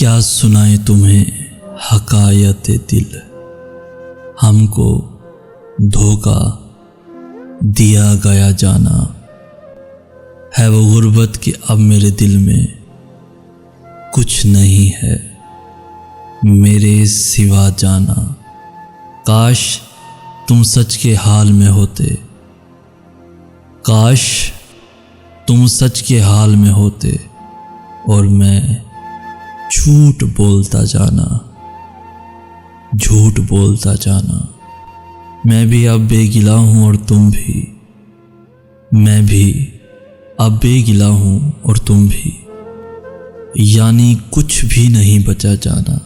क्या सुनाए तुम्हें हकायत दिल, हमको धोखा दिया गया जाना है वो गुर्बत कि अब मेरे दिल में कुछ नहीं है मेरे सिवा जाना। काश तुम सच के हाल में होते, काश तुम सच के हाल में होते और मैं झूठ बोलता जाना, झूठ बोलता जाना। मैं भी अब बेगिला हूँ और तुम भी, मैं भी अब बेगिला हूँ और तुम भी, यानी कुछ भी नहीं बचा जाना,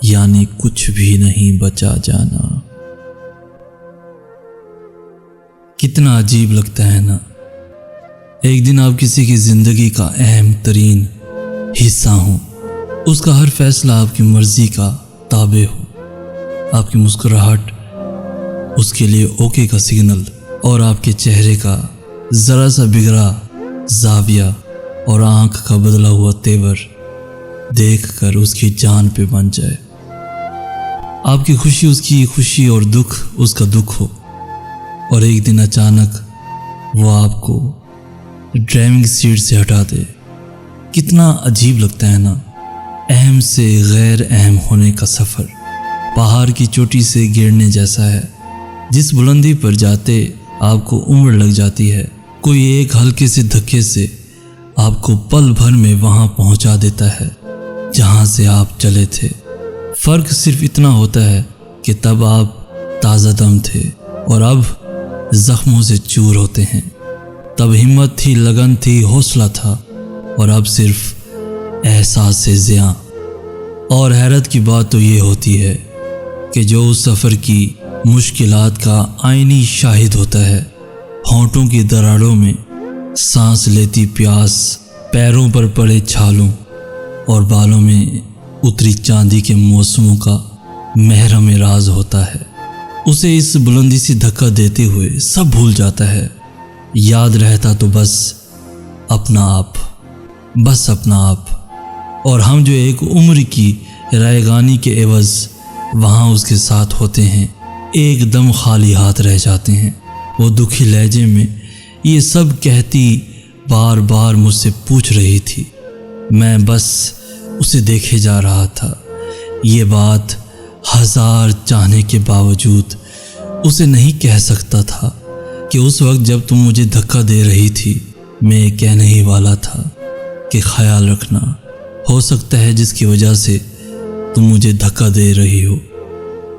यानी कुछ भी नहीं बचा जाना। कितना अजीब लगता है ना, एक दिन आप किसी की जिंदगी का अहम तरीन हिस्सा हो, उसका हर फैसला आपकी मर्जी का ताबे हो, आपकी मुस्कुराहट उसके लिए ओके का सिग्नल और आपके चेहरे का ज़रा सा बिगड़ा जाविया और आंख का बदला हुआ तेवर देखकर उसकी जान पे बन जाए। आपकी खुशी उसकी खुशी और दुख उसका दुख हो, और एक दिन अचानक वो आपको ड्राइविंग सीट से हटा दे। कितना अजीब लगता है ना, अहम से गैर अहम होने का सफ़र पहाड़ की चोटी से गिरने जैसा है। जिस बुलंदी पर जाते आपको उम्र लग जाती है, कोई एक हल्के से धक्के से आपको पल भर में वहाँ पहुँचा देता है जहाँ से आप चले थे। फ़र्क सिर्फ इतना होता है कि तब आप ताज़ा दम थे और अब ज़ख्मों से चूर होते हैं। तब हिम्मत थी, लगन थी, हौसला था, और अब सिर्फ एहसास से ज़िया। और हैरत की बात तो ये होती है कि जो उस सफ़र की मुश्किलात का आईनी शाहिद होता है, होंठों की दरारों में सांस लेती प्यास, पैरों पर पड़े छालों और बालों में उतरी चांदी के मौसमों का महरम राज होता है, उसे इस बुलंदी से धक्का देते हुए सब भूल जाता है। याद रहता तो बस अपना आप, बस अपना आप। और हम जो एक उम्र की रायगानी के एवज़ वहाँ उसके साथ होते हैं, एकदम खाली हाथ रह जाते हैं। वो दुखी लहजे में ये सब कहती बार बार मुझसे पूछ रही थी, मैं बस उसे देखे जा रहा था। ये बात हज़ार चाहने के बावजूद उसे नहीं कह सकता था कि उस वक्त जब तुम मुझे धक्का दे रही थी, मैं कहने ही वाला था कि ख्याल रखना, हो सकता है जिसकी वजह से तुम मुझे धक्का दे रही हो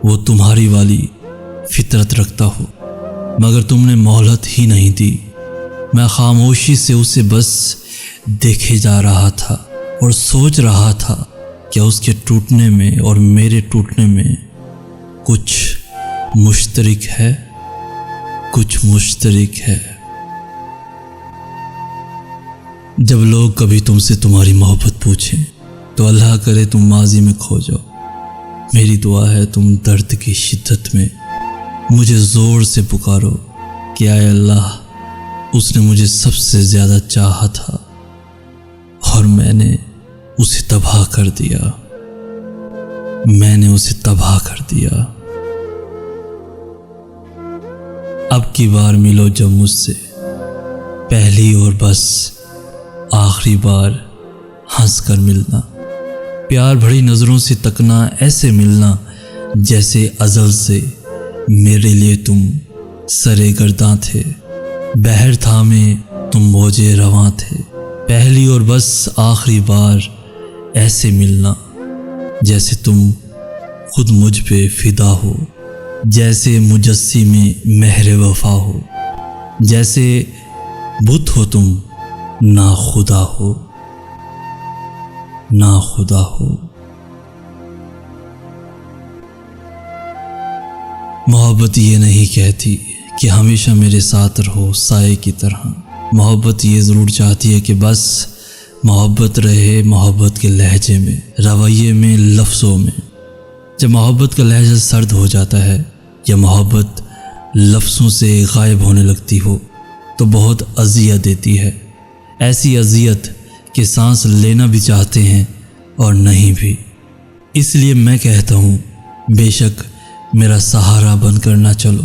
वो तुम्हारी वाली फितरत रखता हो, मगर तुमने मोहलत ही नहीं दी। मैं खामोशी से उसे बस देखे जा रहा था और सोच रहा था कि उसके टूटने में और मेरे टूटने में कुछ मुश्तरक है, कुछ मुश्तरक है। जब लोग कभी तुमसे तुम्हारी मोहब्बत पूछें तो अल्लाह करे तुम माजी में खो जाओ। मेरी दुआ है तुम दर्द की शिद्दत में मुझे ज़ोर से पुकारो कि आए अल्लाह, उसने मुझे सबसे ज़्यादा चाहा था और मैंने उसे तबाह कर दिया, मैंने उसे तबाह कर दिया। अब की बार मिलो जब मुझसे, पहली और बस आखिरी बार हंस कर मिलना, प्यार भरी नज़रों से तकना, ऐसे मिलना जैसे अज़ल से मेरे लिए तुम सरे गर्दां थे, बहर थामे तुम मौजे रवां थे। पहली और बस आखिरी बार ऐसे मिलना जैसे तुम खुद मुझ पे फिदा हो, जैसे मुजस्सिमे महर वफा हो, जैसे बुत हो तुम ना खुदा हो, ना खुदा हो। मोहब्बत ये नहीं कहती कि हमेशा मेरे साथ रहो साए की तरह। मोहब्बत ये ज़रूर चाहती है कि बस मोहब्बत रहे मोहब्बत के लहजे में, रवैये में, लफ्ज़ों में। जब मोहब्बत का लहजा सर्द हो जाता है या मोहब्बत लफ्ज़ों से गायब होने लगती हो तो बहुत अज़ियत देती है। ऐसी अज़ियत कि सांस लेना भी चाहते हैं और नहीं भी। इसलिए मैं कहता हूँ, बेशक मेरा सहारा बनकर ना चलो,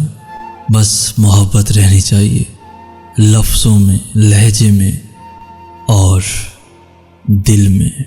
बस मोहब्बत रहनी चाहिए, लफ्ज़ों में, लहजे में और दिल में।